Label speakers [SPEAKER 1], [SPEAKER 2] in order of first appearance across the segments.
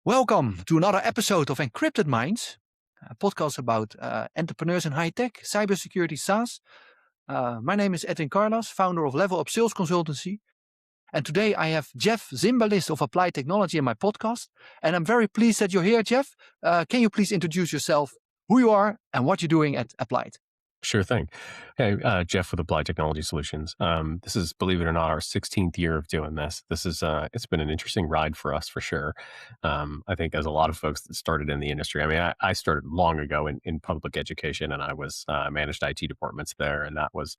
[SPEAKER 1] Welcome to another episode of Encrypted Minds, a podcast about entrepreneurs in high tech, cybersecurity, SaaS. My name is Edwin Karlas, founder of Level Up Sales Consultancy. And today I have Jeff Zimbalist of Applied Technology in my podcast. And I'm very pleased that you're here, Jeff. Can you please introduce yourself, who you are, and what you're doing at Applied?
[SPEAKER 2] Sure thing. Hey, Jeff with Applied Technology Solutions. This is, believe it or not, our 16th year of doing this. This is, it's been an interesting ride for us for sure. I think as a lot of folks that started in the industry, I mean, I started long ago in public education, and I was managed IT departments there, and that was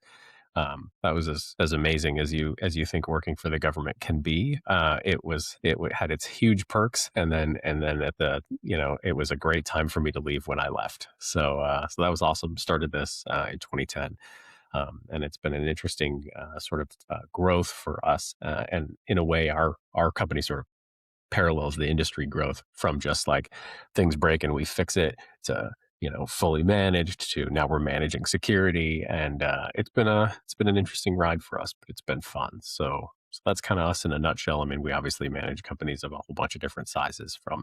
[SPEAKER 2] as amazing as you think working for the government can be. It had its huge perks, and then at the it was a great time for me to leave when I left. So that was awesome. Started this in 2010. And it's been an interesting sort of growth for us, and in a way, our company sort of parallels the industry growth from just like things break and we fix it to fully managed to now we're managing security, and it's been an interesting ride for us, but it's been fun. So that's kind of us in a nutshell. I mean, we obviously manage companies of a whole bunch of different sizes, from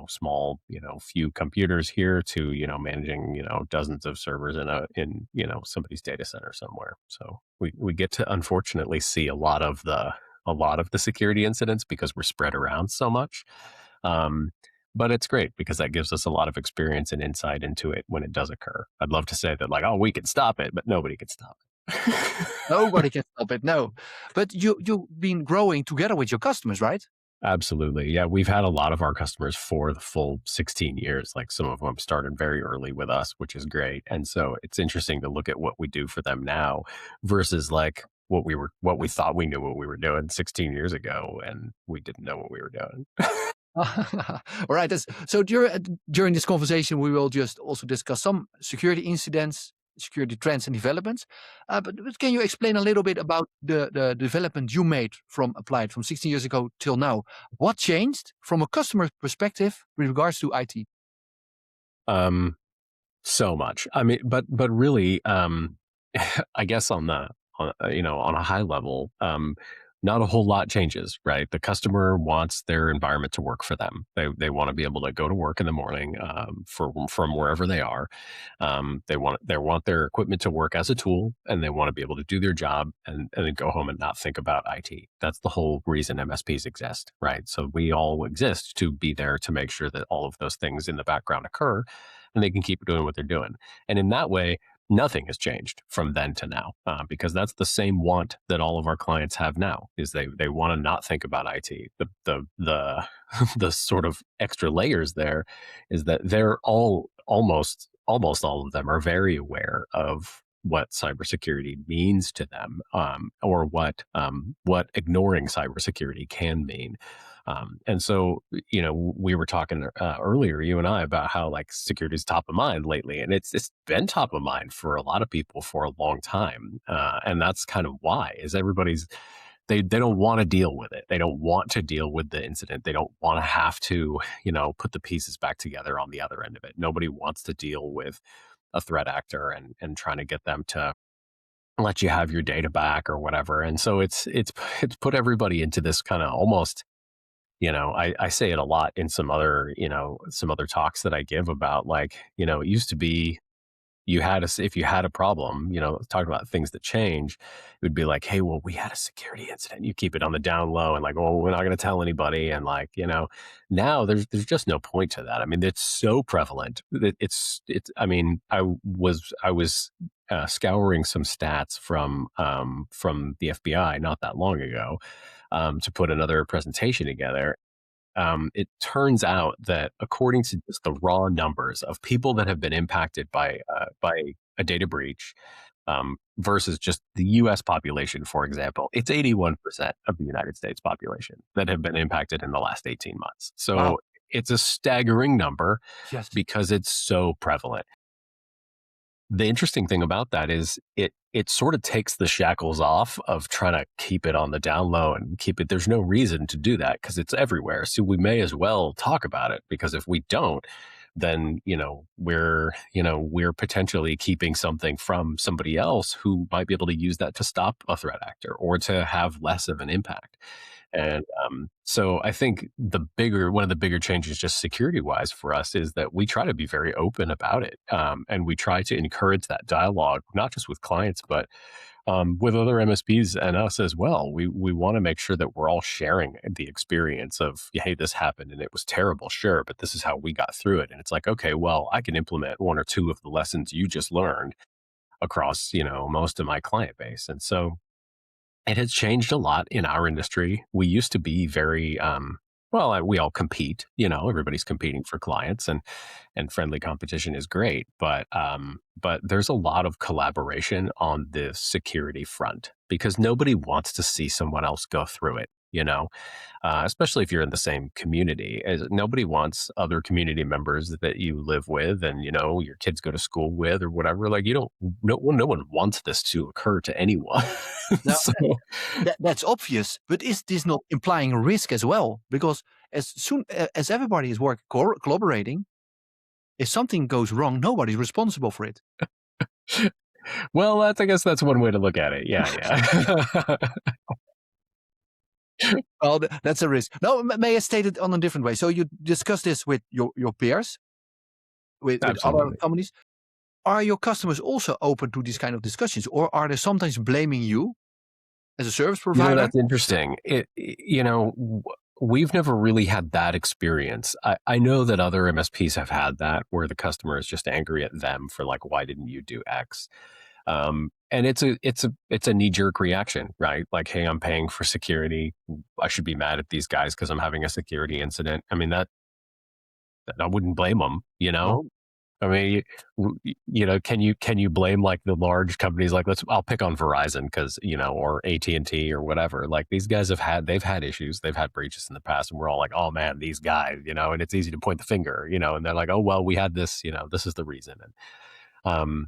[SPEAKER 2] small few computers here to managing dozens of servers in somebody's data center somewhere. So we get to unfortunately see a lot of the security incidents because we're spread around so much. But it's great because that gives us a lot of experience and insight into it when it does occur. I'd love to say that like, oh, we can stop it, but nobody can stop it.
[SPEAKER 1] Nobody can stop it, no. But you've been growing together with your customers, right?
[SPEAKER 2] Absolutely. Yeah, we've had a lot of our customers for the full 16 years. Like some of them started very early with us, which is great. And so it's interesting to look at what we do for them now versus like what we thought we knew what we were doing 16 years ago, and we didn't know what we were doing.
[SPEAKER 1] All right. So during this conversation, we will just also discuss some security incidents, security trends and developments. But can you explain a little bit about the development you made from Applied from 16 years ago till now? What changed from a customer perspective with regards to IT?
[SPEAKER 2] So much. I mean, but really, I guess on a high level, not a whole lot changes, right? The customer wants their environment to work for them. They want to be able to go to work in the morning from wherever they are. They want their equipment to work as a tool, and they want to be able to do their job and then go home and not think about IT. That's the whole reason MSPs exist, right? So we all exist to be there to make sure that all of those things in the background occur, and they can keep doing what they're doing. And in that way, nothing has changed from then to now, because that's the same want that all of our clients have now. Is they want to not think about IT. The the sort of extra layers there is that they're almost all of them are very aware of what cybersecurity means to them, or what ignoring cybersecurity can mean. And so, we were talking earlier, you and I, about how like security is top of mind lately, and it's been top of mind for a lot of people for a long time, and that's kind of why is they don't want to deal with it. They don't want to deal with the incident. They don't want to have to put the pieces back together on the other end of it. Nobody wants to deal with a threat actor and trying to get them to let you have your data back or whatever. And so it's put everybody into this kind of almost. I say it a lot in some other talks that I give about like, it used to be if you had a problem, talking about things that change, it would be like, hey, well, we had a security incident. You keep it on the down low and like, oh, we're not going to tell anybody. And like, now there's just no point to that. I mean, it's so prevalent. I mean, I was scouring some stats from the FBI not that long ago, to put another presentation together. It turns out that according to just the raw numbers of people that have been impacted by a data breach, versus just the U.S. population, for example, it's 81% of the United States population that have been impacted in the last 18 months. So
[SPEAKER 1] Wow.
[SPEAKER 2] It's a staggering number,
[SPEAKER 1] Yes.
[SPEAKER 2] because it's so prevalent. The interesting thing about that is it sort of takes the shackles off of trying to keep it on the down low and keep it. There's no reason to do that because it's everywhere. So we may as well talk about it, because if we don't, then we're potentially keeping something from somebody else who might be able to use that to stop a threat actor or to have less of an impact. And so I think one of the bigger changes, just security wise for us, is that we try to be very open about it, and we try to encourage that dialogue, not just with clients, but with other MSPs and us as well. We want to make sure that we're all sharing the experience of, hey, this happened and it was terrible, sure, but this is how we got through it. And it's like, okay, well, I can implement one or two of the lessons you just learned across, most of my client base. And so it has changed a lot in our industry. We used to be very, we all compete, everybody's competing for clients, and friendly competition is great. But there's a lot of collaboration on the security front because nobody wants to see someone else go through it, especially if you're in the same community. Nobody wants other community members that you live with and, your kids go to school with or whatever. Like, no one wants this to occur to anyone.
[SPEAKER 1] Now,
[SPEAKER 2] So,
[SPEAKER 1] that's obvious, but is this not implying risk as well? Because as soon as everybody is working, collaborating, if something goes wrong, nobody's responsible for it.
[SPEAKER 2] well, I guess that's one way to look at it. Yeah.
[SPEAKER 1] Well, that's a risk. No, may I state it on a different way? So you discuss this with your peers, with other
[SPEAKER 2] Absolutely.
[SPEAKER 1] companies. Are your customers also open to these kind of discussions, or are they sometimes blaming you as a service provider?
[SPEAKER 2] That's interesting. We've never really had that experience. I know that other MSPs have had that where the customer is just angry at them for like, why didn't you do X? And it's a knee jerk reaction, right? Like, hey, I'm paying for security. I should be mad at these guys because I'm having a security incident. I mean, that I wouldn't blame them,
[SPEAKER 1] No.
[SPEAKER 2] I mean, can you blame like the large companies? Like, I'll pick on Verizon because or AT&T or whatever. Like, these guys they've had issues, they've had breaches in the past, and we're all like, oh man, these guys, and it's easy to point the finger, and they're like, oh well, we had this, this is the reason, and um,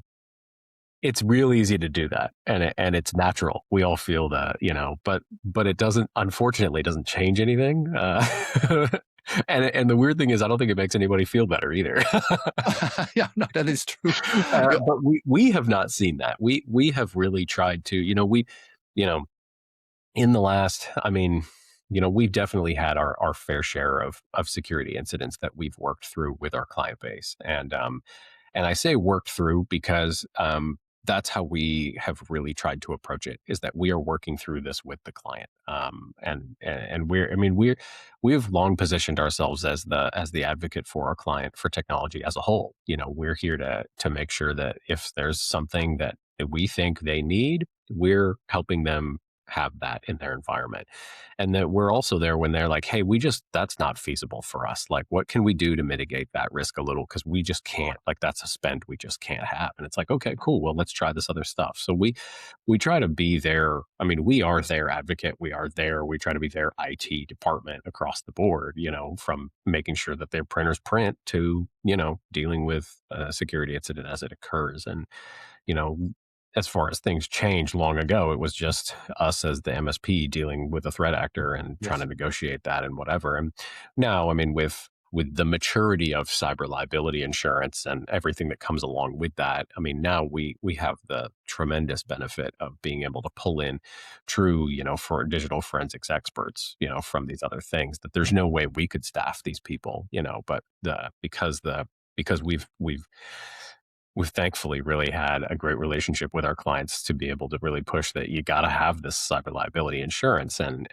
[SPEAKER 2] it's real easy to do that, and it's natural. We all feel that, but it doesn't, unfortunately, doesn't change anything. And the weird thing is, I don't think it makes anybody feel better either.
[SPEAKER 1] Yeah, no, that is true.
[SPEAKER 2] But we have not seen that. We have really tried to, you know, in the last, I mean, we've definitely had our fair share of security incidents that we've worked through with our client base, and I say worked through because that's how we have really tried to approach it. Is that we are working through this with the client, and we've long positioned ourselves as the advocate for our client for technology as a whole. We're here to make sure that if there's something that we think they need, we're helping them have that in their environment, and that we're also there when they're like, hey, that's not feasible for us. Like, what can we do to mitigate that risk a little, because we just can't, like, that's a spend we just can't have. And it's like, okay, cool, well, let's try this other stuff. So we try to be there. I mean, we are their advocate. We try to be their IT department across the board, from making sure that their printers print to dealing with a security incident as it occurs. And you know as far as things changed long ago, it was just us as the MSP dealing with a threat actor and trying
[SPEAKER 1] Yes.
[SPEAKER 2] to negotiate that and whatever. And now, I mean, with the maturity of cyber liability insurance and everything that comes along with that, I mean, now we have the tremendous benefit of being able to pull in true, for digital forensics experts, from these other things that there's no way we could staff these people, but because we've thankfully really had a great relationship with our clients to be able to really push that you got to have this cyber liability insurance. And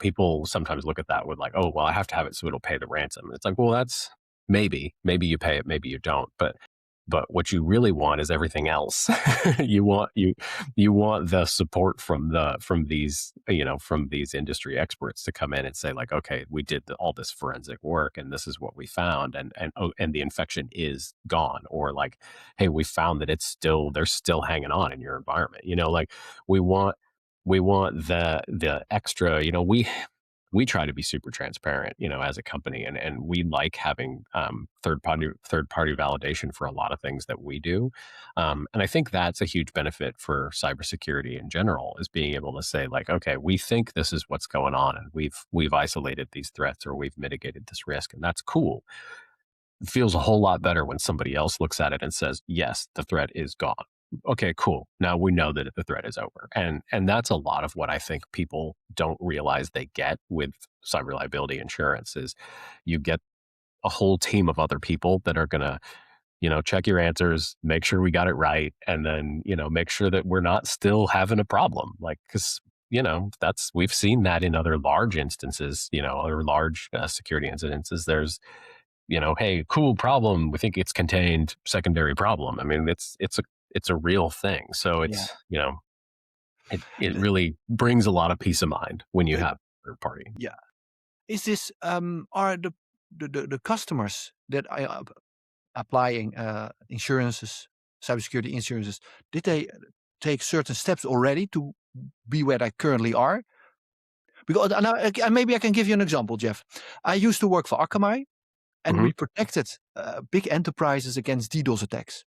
[SPEAKER 2] people sometimes look at that with like, oh, well, I have to have it so it'll pay the ransom. And it's like, well, that's maybe you pay it, maybe you don't. But what you really want is everything else. You want the support from these industry experts to come in and say like, okay, we did all this forensic work and this is what we found, and the infection is gone, or like, hey, we found that they're still hanging on in your environment. Like, we want the extra. We try to be super transparent, as a company, and we like having third party validation for a lot of things that we do, and I think that's a huge benefit for cybersecurity in general, is being able to say like, okay, we think this is what's going on, and we've isolated these threats, or we've mitigated this risk, and that's cool. It feels a whole lot better when somebody else looks at it and says, yes, the threat is gone. okay, cool. Now we know that the threat is over. And that's a lot of what I think people don't realize they get with cyber liability insurance is you get a whole team of other people that are going to, check your answers, make sure we got it right, and then, make sure that we're not still having a problem. Like, because, we've seen that in other large instances, other large security incidences. There's, hey, cool problem. We think it's contained, secondary problem. I mean, it's a real thing. So
[SPEAKER 1] Yeah.
[SPEAKER 2] it's, it
[SPEAKER 1] The,
[SPEAKER 2] really brings a lot of peace of mind when you
[SPEAKER 1] the,
[SPEAKER 2] have a third party.
[SPEAKER 1] yeah. Is this are the customers that are applying insurances, cybersecurity insurances, did they take certain steps already to be where they currently are? Because now, maybe I can give you an example, Jeff. I used to work for Akamai, and
[SPEAKER 2] Hmm.
[SPEAKER 1] we protected big enterprises against DDoS attacks.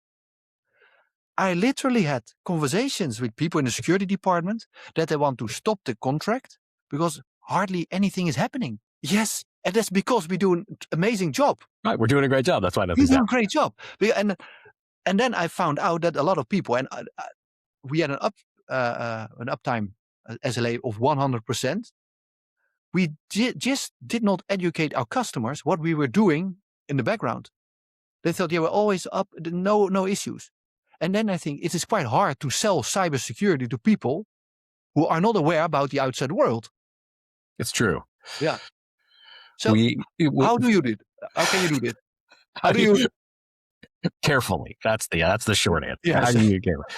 [SPEAKER 1] I literally had conversations with people in the security department that they want to stop the contract because hardly anything is happening. Yes, and that's because we do an amazing job.
[SPEAKER 2] Right. We're doing a great job. That's why
[SPEAKER 1] We
[SPEAKER 2] nothing's
[SPEAKER 1] do a
[SPEAKER 2] happening.
[SPEAKER 1] great job. And then I found out that a lot of people, and we had an uptime SLA of 100%. We just did not educate our customers what we were doing in the background. They thought they were always up, no issues. And then I think it is quite hard to sell cybersecurity to people who are not aware about the outside world.
[SPEAKER 2] It's true.
[SPEAKER 1] Yeah. So
[SPEAKER 2] We,
[SPEAKER 1] how do you do it? How can you do this?
[SPEAKER 2] how
[SPEAKER 1] How do
[SPEAKER 2] do
[SPEAKER 1] you?
[SPEAKER 2] carefully. That's the short answer. How
[SPEAKER 1] Yes.
[SPEAKER 2] do you carefully?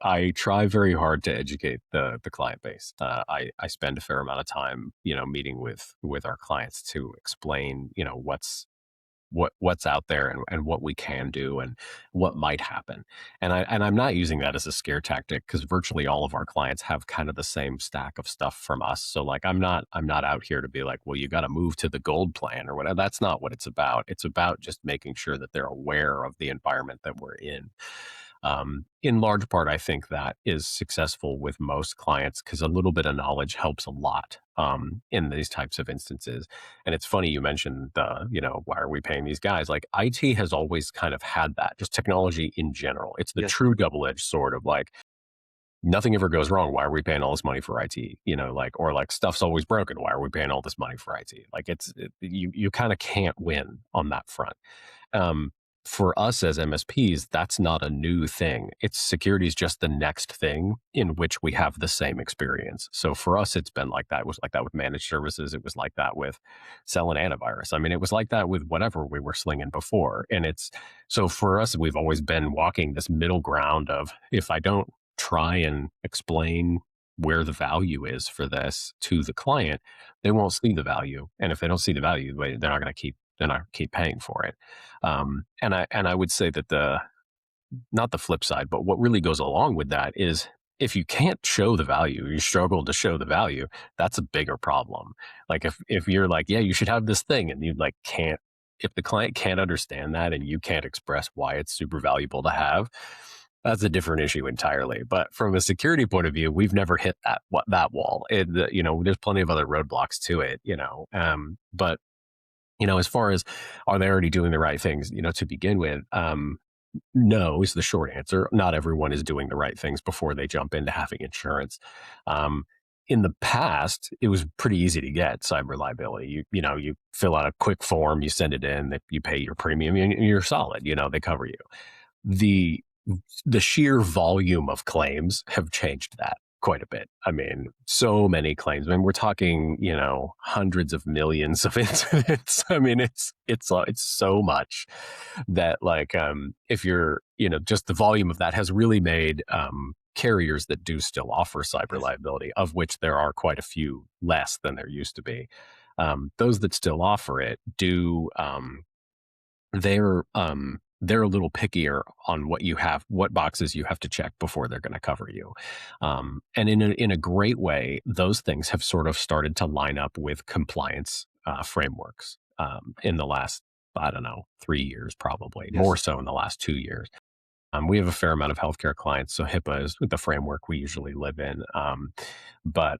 [SPEAKER 2] I try very hard to educate the client base. I spend a fair amount of time, meeting with our clients to explain, what's out there and what we can do and what might happen. And I'm not using that as a scare tactic because virtually all of our clients have kind of the same stack of stuff from us. So like I'm not out here to be like, well, you got to move to the gold plan or whatever. That's not what it's about. It's about just making sure that they're aware of the environment that we're in. In large part, I think that is successful with most clients because a little bit of knowledge helps a lot in these types of instances. And it's funny you mentioned why are we paying these guys? Like IT has always kind of had that, just technology in general. It's the
[SPEAKER 1] Yes.
[SPEAKER 2] true double-edged sword of like nothing ever goes wrong. Why are we paying all this money for IT? Or like stuff's always broken. Why are we paying all this money for IT? Like you kind of can't win on that front. Um, for us as MSPs, that's not a new thing. It's security is just the next thing in which we have the same experience. So for us, it's been like that. It was like that with managed services. It was like that with selling antivirus. I mean, it was like that with whatever we were slinging before. And so for us, we've always been walking this middle ground of if I don't try and explain where the value is for this to the client, they won't see the value. And if they don't see the value, they're not going to keep paying for it. And I would say that not the flip side, but what really goes along with that is if you can't show the value, you struggle to show the value, that's a bigger problem. Like if you're like, yeah, you should have this thing and you like can't, if the client can't understand that and you can't express why it's super valuable to have, that's a different issue entirely. But from a security point of view, we've never hit that wall. There's plenty of other roadblocks to it, but as far as are they already doing the right things, to begin with, no is the short answer. Not everyone is doing the right things before they jump into having insurance. In the past, it was pretty easy to get cyber liability. You fill out a quick form, you send it in, you pay your premium, and you're solid. They cover you. The sheer volume of claims have changed that quite a bit. I mean, so many claims. I mean, we're talking, hundreds of millions of incidents. I mean, it's so much that like, if you're, just the volume of that has really made carriers that do still offer cyber
[SPEAKER 1] Yes.
[SPEAKER 2] liability, of which there are quite a few less than there used to be. Those that still offer it do, they're they're a little pickier on what boxes you have to check before they're going to cover you. And in a great way, those things have sort of started to line up with compliance frameworks in the last, I don't know, 3 years, probably more
[SPEAKER 1] Yes.
[SPEAKER 2] so in the last 2 years. We have a fair amount of healthcare clients, so HIPAA is the framework we usually live in. But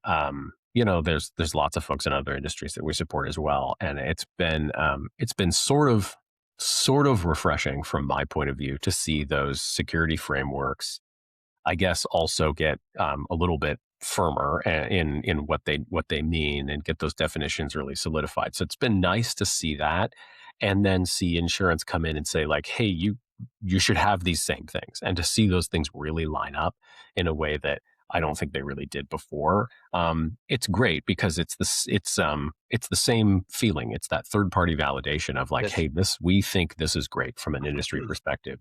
[SPEAKER 2] there's lots of folks in other industries that we support as well, and it's been sort of sort of refreshing from my point of view to see those security frameworks, I guess, also get a little bit firmer in what they mean and get those definitions really solidified. So it's been nice to see that, and then see insurance come in and say like, "Hey, you should have these same things," and to see those things really line up in a way that I don't think they really did before. It's great because it's the same feeling. It's that third party validation of like,
[SPEAKER 1] Yes.
[SPEAKER 2] "Hey, this we think this is great from an industry
[SPEAKER 1] Absolutely.
[SPEAKER 2] perspective."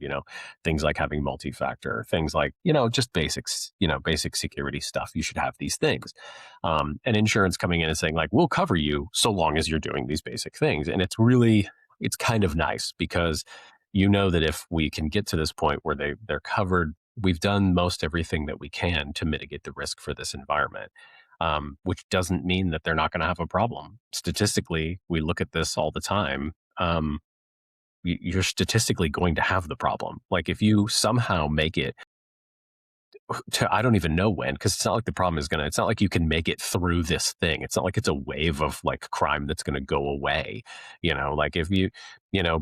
[SPEAKER 2] Things like having multi-factor, things like, just basics, basic security stuff. You should have these things. And insurance coming in and saying like, we'll cover you so long as you're doing these basic things. And it's kind of nice because that if we can get to this point where they're covered, we've done most everything that we can to mitigate the risk for this environment. Which doesn't mean that they're not going to have a problem. Statistically, we look at this all the time. You're statistically going to have the problem. Like if you somehow make it to, I don't even know when, because it's not like the problem is it's not like you can make it through this thing. It's not like it's a wave of like crime that's going to go away, like if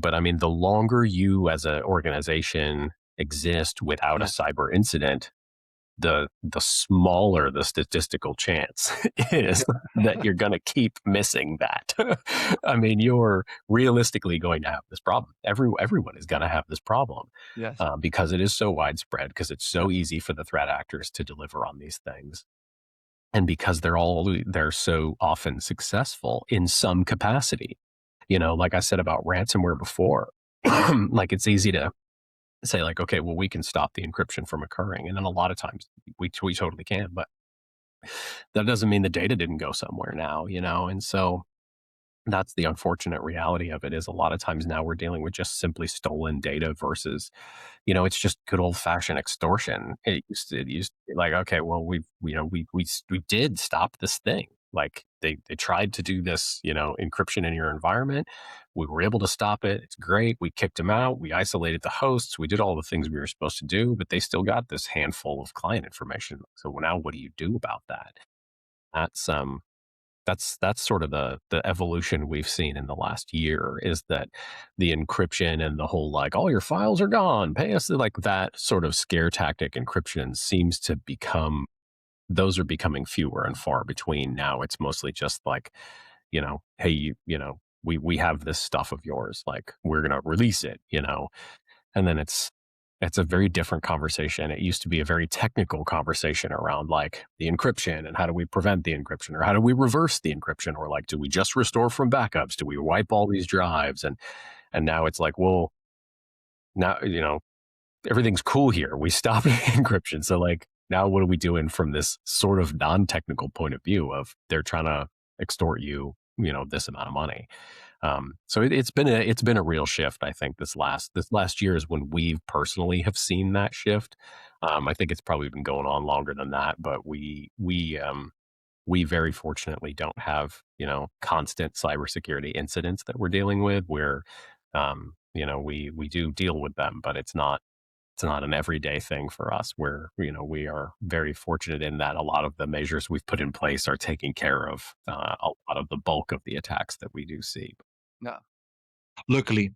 [SPEAKER 2] but I mean, the longer you as an organization exist without a
[SPEAKER 1] Yes.
[SPEAKER 2] cyber incident, the smaller the statistical chance is that you're going to keep missing that. I mean, you're realistically going to have this problem. Everyone is going to have this problem
[SPEAKER 1] Yes.
[SPEAKER 2] because it is so widespread, because it's so easy for the threat actors to deliver on these things, and because they're so often successful in some capacity. Like I said about ransomware before, like it's easy to say like, okay, well, we can stop the encryption from occurring. And then a lot of times we totally can, but that doesn't mean the data didn't go somewhere now, And so that's the unfortunate reality of it, is a lot of times now we're dealing with just simply stolen data versus, it's just good old fashioned extortion. It used to be like, okay, well, we did stop this thing. Like they tried to do this, encryption in your environment. We were able to stop it. It's great. We kicked them out. We isolated the hosts. We did all the things we were supposed to do, but they still got this handful of client information. So now what do you do about that? That's that's sort of the evolution we've seen in the last year, is that the encryption and the whole like, all your files are gone, pay us, like that sort of scare tactic encryption seems to become, those are becoming fewer and far between now. It's mostly just like, hey, we have this stuff of yours, like we're going to release it, and then it's a very different conversation. It used to be a very technical conversation around like the encryption and how do we prevent the encryption, or how do we reverse the encryption, or like, do we just restore from backups? Do we wipe all these drives? And now it's like, well, now, everything's cool here. We stopped encryption. So like, now what are we doing from this sort of non-technical point of view of they're trying to extort you, this amount of money? So it's been a real shift. I think this last year is when we personally have seen that shift. I think it's probably been going on longer than that, but we very fortunately don't have constant cybersecurity incidents that we're dealing with. Where we do deal with them, but it's not an everyday thing for us. Where we are very fortunate in that a lot of the measures we've put in place are taking care of a lot of the bulk of the attacks that we do see.
[SPEAKER 1] Yeah. Luckily.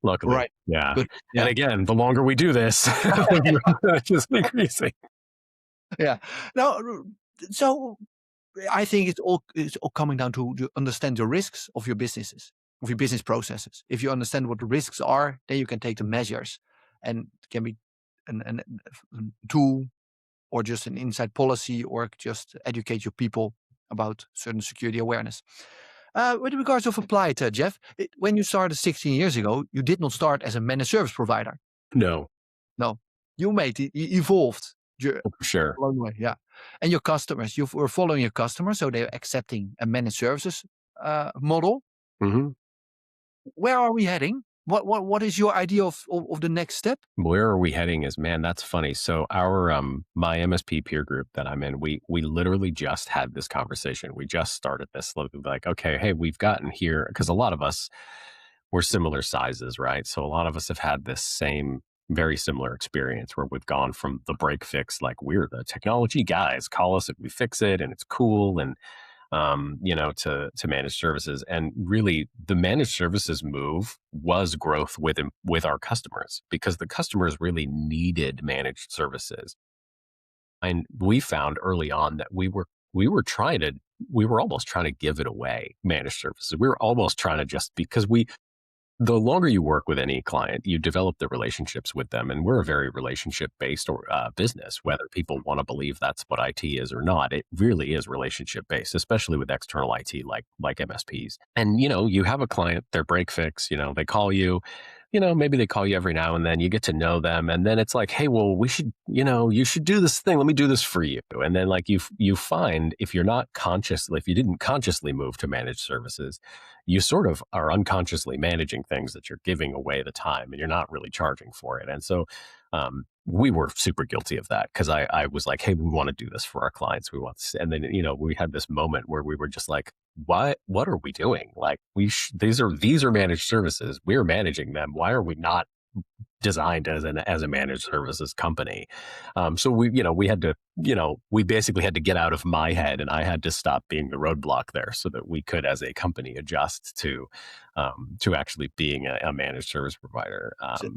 [SPEAKER 2] Luckily,
[SPEAKER 1] Right.
[SPEAKER 2] yeah.
[SPEAKER 1] But
[SPEAKER 2] And
[SPEAKER 1] yeah.
[SPEAKER 2] again, the longer we do this, it's just increasing.
[SPEAKER 1] Yeah. Now, so I think it's all coming down to understand the risks of your businesses, of your business processes. If you understand what the risks are, then you can take the measures, and it can be a tool, or just an inside policy, or just educate your people about certain security awareness. With regards of applied, Jeff, when you started 16 years ago, you did not start as a managed service provider.
[SPEAKER 2] No,
[SPEAKER 1] No, you made it, you evolved
[SPEAKER 2] for sure.
[SPEAKER 1] along the way. Yeah, and your customers, you were following your customers, so they're accepting a managed services model.
[SPEAKER 2] Mhm.
[SPEAKER 1] Where are we heading? What is your idea of the next step?
[SPEAKER 2] Where are we heading is, man, that's funny. So our my MSP peer group that I'm in, we literally just had this conversation. We just started this, like, okay, hey, we've gotten here because a lot of us were similar sizes, right? So a lot of us have had this same very similar experience where we've gone from the break fix, like we're the technology guys, call us if we fix it and it's cool. And to managed services. And really, the managed services move was growth with our customers, because the customers really needed managed services. And we found early on that we were almost trying to give it away, managed services. We were almost trying to, just because the longer you work with any client, you develop the relationships with them. And we're a very relationship based business, whether people want to believe that's what IT is or not. It really is relationship based, especially with external IT like MSPs. And, you have a client, they're break fix, they call you, maybe they call you every now and then, you get to know them. And then it's like, hey, well, we should, you should do this thing. Let me do this for you. And then like you find, if you didn't consciously move to managed services, you sort of are unconsciously managing things that you're giving away the time, and you're not really charging for it. And so we were super guilty of that, because I was like, hey, we want to do this for our clients. We want this. And then, we had this moment where we were just like, what are we doing? Like, these are managed services. We're managing them. Why are we not designed as a managed services company? So we basically had to get out of my head, and I had to stop being the roadblock there, so that we could, as a company, adjust to actually being a managed service provider.
[SPEAKER 1] So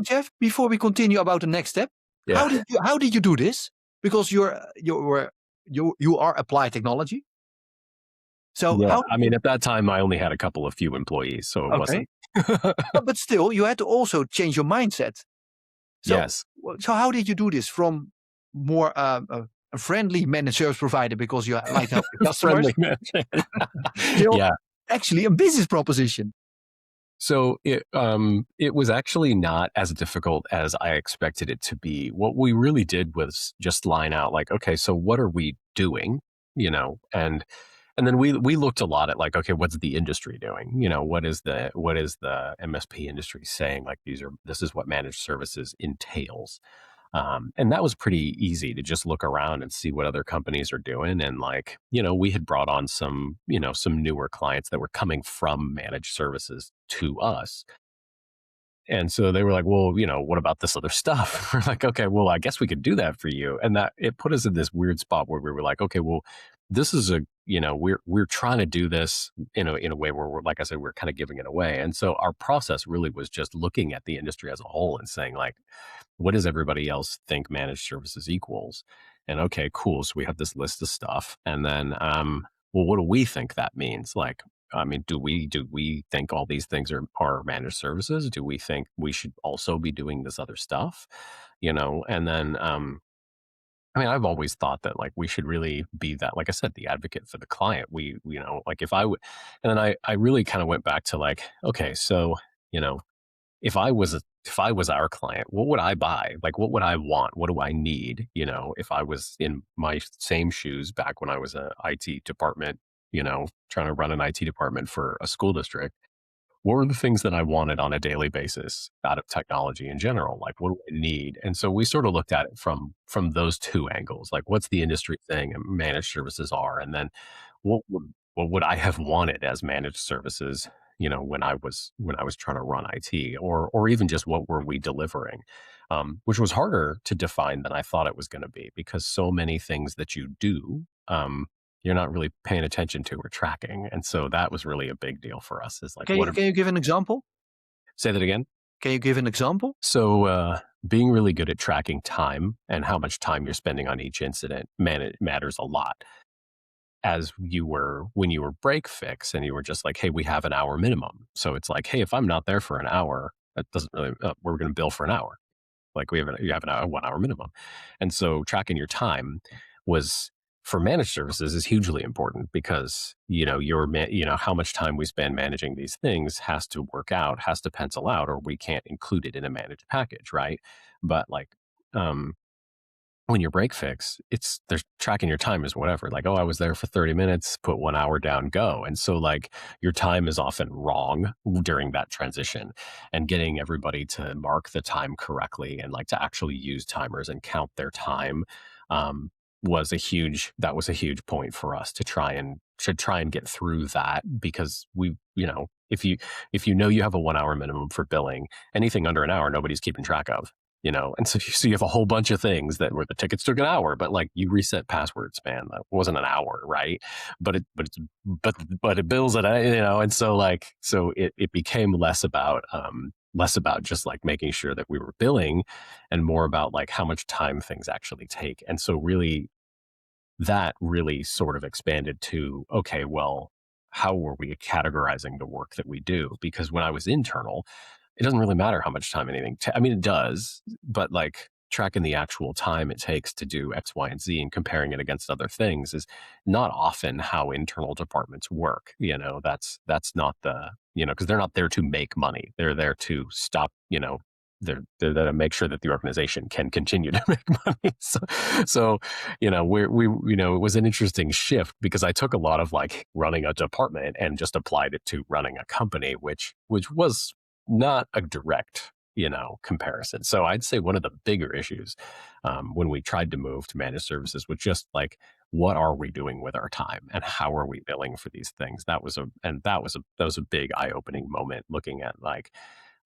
[SPEAKER 1] Jeff, before we continue about the next step,
[SPEAKER 2] Yeah.
[SPEAKER 1] how did you do this? Because you are applied technology. So
[SPEAKER 2] Yeah,
[SPEAKER 1] how?
[SPEAKER 2] at that time, I only had a couple of few employees, so it wasn't.
[SPEAKER 1] But still, you had to also change your mindset. So,
[SPEAKER 2] Yes.
[SPEAKER 1] so how did you do this from more a friendly managed service provider, because you like to help the customers,
[SPEAKER 2] Friendly match.
[SPEAKER 1] till
[SPEAKER 2] Yeah.
[SPEAKER 1] actually a business proposition?
[SPEAKER 2] So it was actually not as difficult as I expected it to be. What we really did was just line out, like, okay, so what are we doing? And then we looked a lot at, like, okay, what's the industry doing? What is the MSP industry saying? Like, this is what managed services entails. And that was pretty easy to just look around and see what other companies are doing. And, like, we had brought on some newer clients that were coming from managed services to us. And so they were like, well, what about this other stuff? We're like, okay, well, I guess we could do that for you. And that it put us in this weird spot where we were like, okay, well, this is we're trying to do this in a way where we're, like I said, we're kind of giving it away. And so our process really was just looking at the industry as a whole and saying, like, what does everybody else think managed services equals? And okay, cool. So we have this list of stuff. And then, well, what do we think that means? Like, do we think all these things are managed services? Do we think we should also be doing this other stuff? And then, I've always thought that, like, we should really be that, like I said, the advocate for the client. Like, if I would, and then I really kind of went back to, like, okay, so, if I was our client, what would I buy? Like, what would I want? What do I need? If I was in my same shoes back when I was a IT department, trying to run an IT department for a school district, what were the things that I wanted on a daily basis out of technology in general? Like, what do I need? And so we sort of looked at it from those two angles. Like, what's the industry thing and managed services are, and then what would I have wanted as managed services? When I was trying to run IT, or even just what were we delivering, which was harder to define than I thought it was going to be, because so many things that you do, you're not really paying attention to or tracking. And so that was really a big deal for us, is like,
[SPEAKER 1] Can you give an example?
[SPEAKER 2] say that again?
[SPEAKER 1] Can you give an example?
[SPEAKER 2] So being really good at tracking time and how much time you're spending on each incident, man, it matters a lot. When you were break fix and you were just like, hey, we have an hour minimum. So it's like, hey, if I'm not there for an hour, that doesn't really, we're going to bill for an hour. Like, you have a 1 hour minimum. And so tracking your time was, for managed services, is hugely important, because, how much time we spend managing these things has to work out, has to pencil out, or we can't include it in a managed package. Right. But, like, when you're break fix, they're tracking your time as whatever. Like, oh, I was there for 30 minutes, put 1 hour down, go. And so, like, your time is often wrong during that transition, and getting everybody to mark the time correctly and, like, to actually use timers and count their time, was a huge point for us to try and get through that, because if you have a 1 hour minimum for billing, anything under an hour, nobody's keeping track of. And so you have a whole bunch of things that where the tickets took an hour, but like you reset passwords, man, that wasn't an hour, right? But it bills it, and so it became less about just like making sure that we were billing and more about like how much time things actually take. And so really that really sort of expanded to, okay, well, how were we categorizing the work that we do? Because when I was internal, it doesn't really matter how much time anything. I mean, it does, but like tracking the actual time it takes to do X, Y, and Z and comparing it against other things is not often how internal departments work. That's not because they're not there to make money. They're there to stop. They're there to make sure that the organization can continue to make money. So it was an interesting shift because I took a lot of like running a department and just applied it to running a company, which was not a direct comparison. So I'd say one of the bigger issues when we tried to move to managed services was just like, what are we doing with our time and how are we billing for these things? That was a big eye-opening moment, looking at like,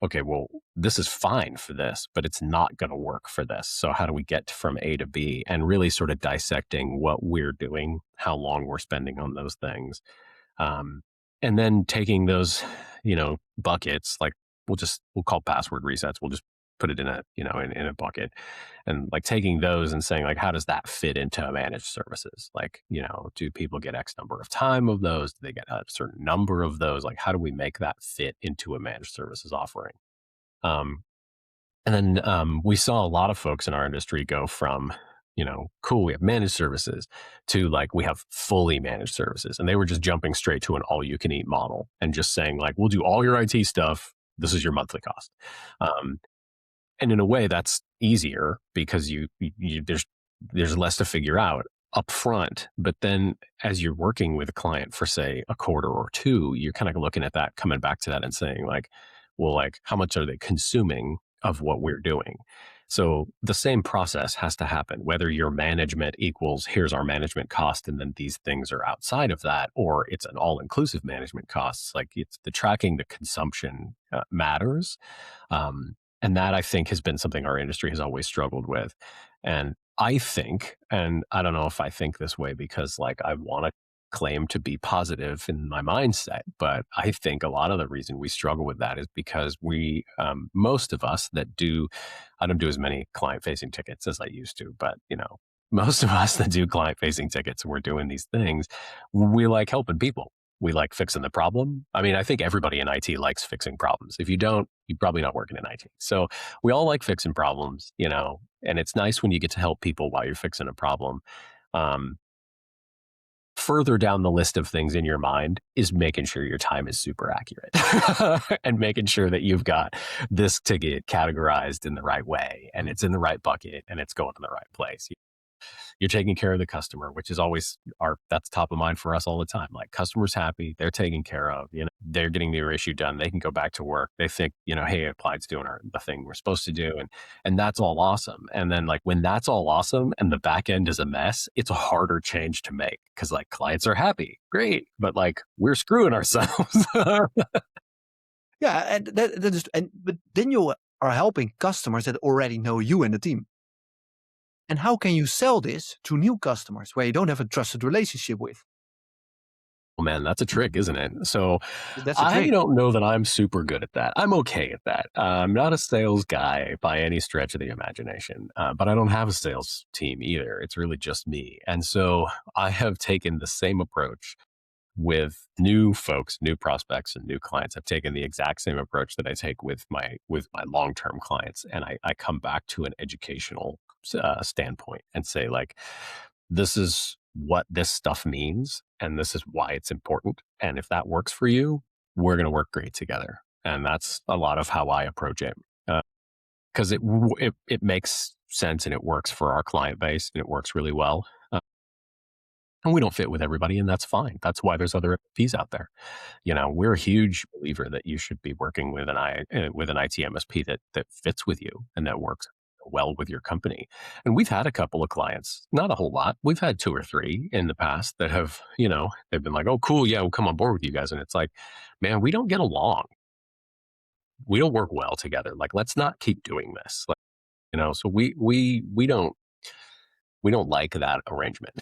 [SPEAKER 2] okay, well, this is fine for this, but it's not going to work for this. So how do we get from A to B, and really sort of dissecting what we're doing, how long we're spending on those things. And then taking those, buckets, like we'll call password resets. We'll just put it in a bucket, and like taking those and saying like, how does that fit into managed services? Like, do people get X number of time of those? Do they get a certain number of those? Like, how do we make that fit into a managed services offering? And then we saw a lot of folks in our industry go from, cool, we have managed services to like, we have fully managed services. And they were just jumping straight to an all you can eat model and just saying like, we'll do all your IT stuff. This is your monthly cost. And in a way that's easier because there's less to figure out up front. But then as you're working with a client for say a quarter or two, you're kind of looking at that, coming back to that and saying like, well, like how much are they consuming of what we're doing? So the same process has to happen, whether your management equals here's our management cost and then these things are outside of that, or it's an all-inclusive management costs. Like it's the tracking the consumption matters. And that I think has been something our industry has always struggled with. And I think, and I don't know if I think this way because like I want to claim to be positive in my mindset, but I think a lot of the reason we struggle with that is because most of us I don't do as many client facing tickets as I used to, but most of us that do client facing tickets and we're doing these things, we like helping people. We like fixing the problem. I mean, I think everybody in IT likes fixing problems. If you don't, you're probably not working in IT. So we all like fixing problems, and it's nice when you get to help people while you're fixing a problem. Further down the list of things in your mind is making sure your time is super accurate and making sure that you've got this ticket categorized in the right way and it's in the right bucket and it's going to the right place. You're taking care of the customer, which is always that's top of mind for us all the time. Like customers happy, they're taken care of, they're getting their issue done. They can go back to work. They think, hey, Applied's doing the thing we're supposed to do. And that's all awesome. And then like when that's all awesome and the back end is a mess, it's a harder change to make because like clients are happy. Great. But like we're screwing ourselves.
[SPEAKER 1] Yeah. And but then you are helping customers that already know you and the team. And how can you sell this to new customers where you don't have a trusted relationship with?
[SPEAKER 2] Well, man, that's a trick, isn't it? So
[SPEAKER 1] That's a
[SPEAKER 2] I
[SPEAKER 1] trick.
[SPEAKER 2] don't know that I'm super good at that. I'm okay at that. I'm not a sales guy by any stretch of the imagination, but I don't have a sales team either. It's really just me. And so I have taken the same approach with new folks, new prospects, and new clients. I've taken the exact same approach that I take with my long-term clients, and I come back to an educational standpoint and say like, this is what this stuff means, and this is why it's important. And if that works for you, we're going to work great together. And that's a lot of how I approach it, because it makes sense and it works for our client base and it works really well. And we don't fit with everybody, and that's fine. That's why there's other MSPs out there. We're a huge believer that you should be working with an IT MSP that fits with you and that works well with your company. And we've had a couple of clients, not a whole lot. We've had 2 or 3 in the past that have, they've been like, "Oh, cool, yeah, we'll come on board with you guys." And it's like, man, we don't get along. We don't work well together. Like, let's not keep doing this. Like, So we don't like that arrangement.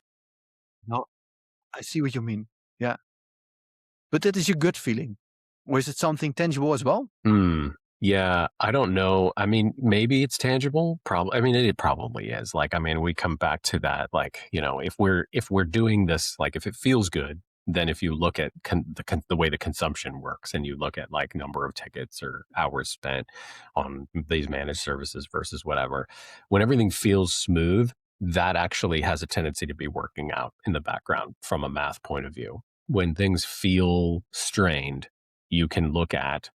[SPEAKER 1] No, I see what you mean. Yeah. But that is your gut feeling. Or is it something tangible as well?
[SPEAKER 2] Hmm. Yeah, I don't know. I mean, maybe it's tangible. Probably. I mean, it probably is. Like, I mean, we come back to that. Like, if we're doing this, like, if it feels good, then if you look at the way the consumption works, and you look at like number of tickets or hours spent on these managed services versus whatever, when everything feels smooth, that actually has a tendency to be working out in the background from a math point of view. When things feel strained, you can look at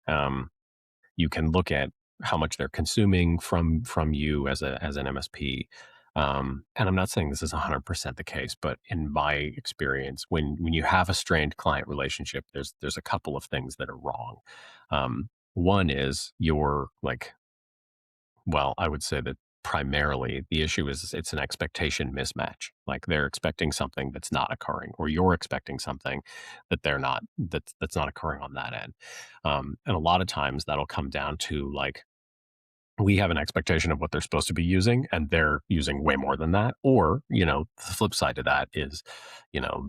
[SPEAKER 2] you can look at how much they're consuming from you as an MSP. And I'm not saying this is 100% the case, but in my experience, when you have a strained client relationship, there's a couple of things that are wrong. One is you're like, well, I would say that primarily the issue is it's an expectation mismatch. Like they're expecting something that's not occurring, or you're expecting something that they're not that's not occurring on that end. And a lot of times that'll come down to like we have an expectation of what they're supposed to be using and they're using way more than that. Or, the flip side of that is,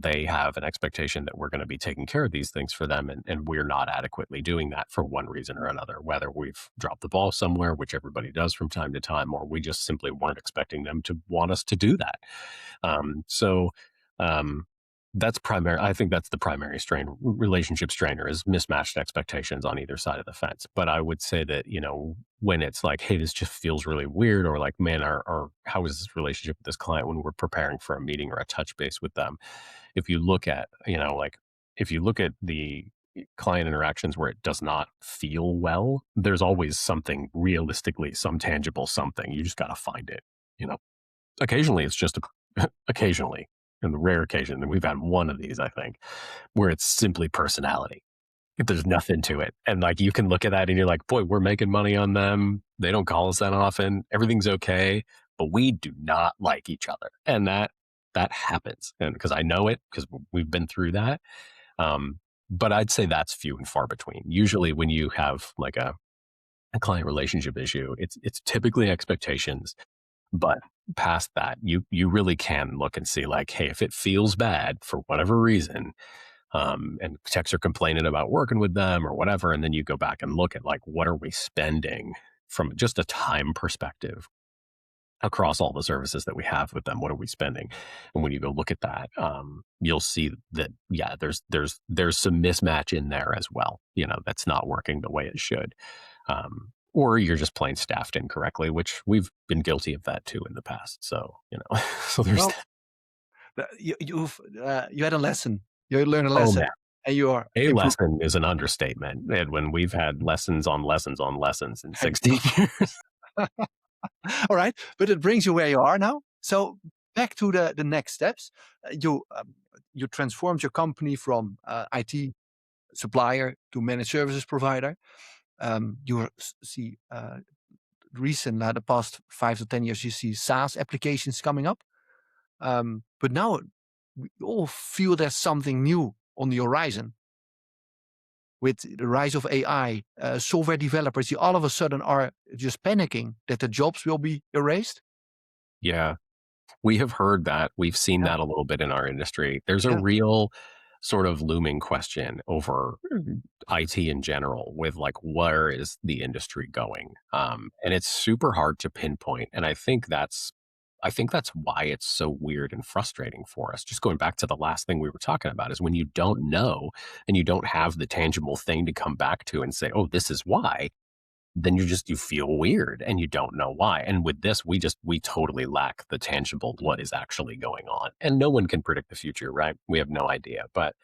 [SPEAKER 2] they have an expectation that we're going to be taking care of these things for them, and we're not adequately doing that for one reason or another, whether we've dropped the ball somewhere, which everybody does from time to time, or we just simply weren't expecting them to want us to do that. So um, that's primary. I think that's the primary relationship strainer is mismatched expectations on either side of the fence. But I would say that, when it's like, hey, this just feels really weird, or like, man, how is this relationship with this client when we're preparing for a meeting or a touch base with them? If you look at, if you look at the client interactions where it does not feel well, there's always something realistically, some tangible something. You just got to find it, you know. Occasionally it's just occasionally, in the rare occasion, and we've had one of these, I think, where it's simply personality. There's nothing to it. And like you can look at that and you're like, boy, we're making money on them. They don't call us that often. Everything's okay. But we do not like each other. And that happens. And because I know it, because we've been through that. But I'd say that's few and far between. Usually when you have like a client relationship issue, it's typically expectations. But past that, you really can look and see like, hey, if it feels bad for whatever reason, and techs are complaining about working with them or whatever, and then you go back and look at like, what are we spending from just a time perspective across all the services that we have with them? What are we spending? And when you go look at that, you'll see that yeah, there's some mismatch in there as well. That's not working the way it should. Or you're just plain staffed incorrectly, which we've been guilty of that too in the past. So, so there's
[SPEAKER 1] Well, you had a lesson. You learned a
[SPEAKER 2] oh
[SPEAKER 1] lesson,
[SPEAKER 2] man,
[SPEAKER 1] and you are
[SPEAKER 2] a
[SPEAKER 1] improving.
[SPEAKER 2] lesson is an understatement. And when we've had lessons on lessons on lessons in 16 years.
[SPEAKER 1] All right, but it brings you where you are now. So back to the next steps. You transformed your company from IT supplier to managed services provider. You see recent, the past 5 to 10 years, you see SaaS applications coming up. But now we all feel there's something new on the horizon. With the rise of AI, software developers, you all of a sudden are just panicking that the jobs will be erased.
[SPEAKER 2] Yeah. We have heard that. We've seen
[SPEAKER 1] Yeah,
[SPEAKER 2] that a little bit in our industry. There's a
[SPEAKER 1] yeah,
[SPEAKER 2] real sort of looming question over IT in general with like, where is the industry going? And it's super hard to pinpoint. And I think that's why it's so weird and frustrating for us. Just going back to the last thing we were talking about is when you don't know and you don't have the tangible thing to come back to and say, oh, this is why, then you feel weird and you don't know why. And with this, we totally lack the tangible what is actually going on. And no one can predict the future, right? We have no idea. But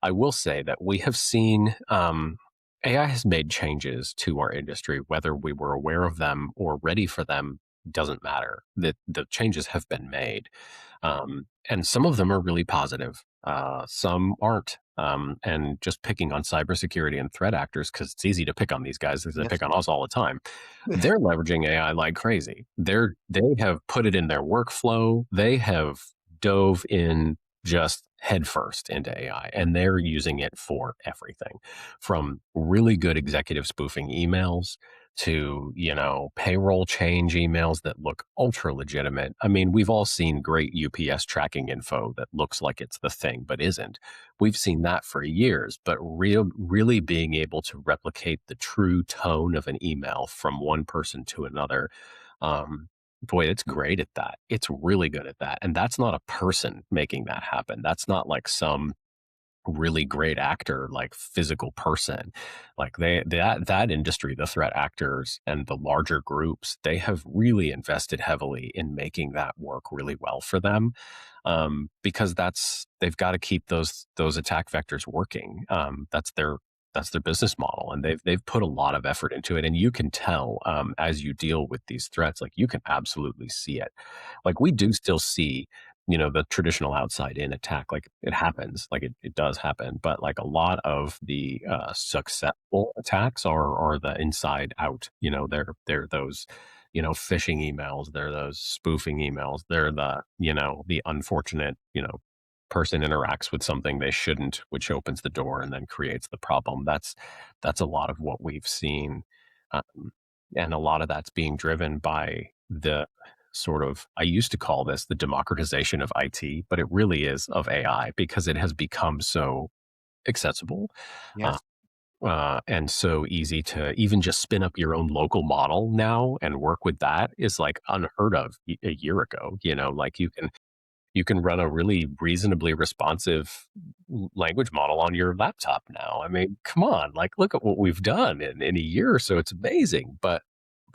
[SPEAKER 2] I will say that we have seen AI has made changes to our industry, whether we were aware of them or ready for them doesn't matter. The changes have been made, and some of them are really positive. Some aren't. And just picking on cybersecurity and threat actors because it's easy to pick on these guys because they
[SPEAKER 1] yes.
[SPEAKER 2] pick on us all the time. They're leveraging AI like crazy. They have put it in their workflow. They have dove in just headfirst into AI, and they're using it for everything, from really good executive spoofing emails to, payroll change emails that look ultra legitimate. I mean, we've all seen great UPS tracking info that looks like it's the thing, but isn't. We've seen that for years, but really being able to replicate the true tone of an email from one person to another, boy, it's great at that. It's really good at that. And that's not a person making that happen. That's not like some really great actor, like physical person. Like that industry, the threat actors and the larger groups, they have really invested heavily in making that work really well for them, because they've got to keep those attack vectors working. That's their business model, and they've put a lot of effort into it. And you can tell, as you deal with these threats, like you can absolutely see it. Like we do still see, the traditional outside in attack. Like it happens, like it does happen, but like a lot of the successful attacks are the inside out. They're those, phishing emails, they're those spoofing emails, they're the unfortunate, person interacts with something they shouldn't, which opens the door and then creates the problem. That's a lot of what we've seen, um, and a lot of that's being driven by the sort of, I used to call this the democratization of IT, but it really is of AI, because it has become so accessible, uh,
[SPEAKER 1] Yes.
[SPEAKER 2] and so easy to even just spin up your own local model now and work with that is like unheard of a year ago. Like you can run a really reasonably responsive language model on your laptop now. I mean, come on, like look at what we've done in a year or so. It's amazing, but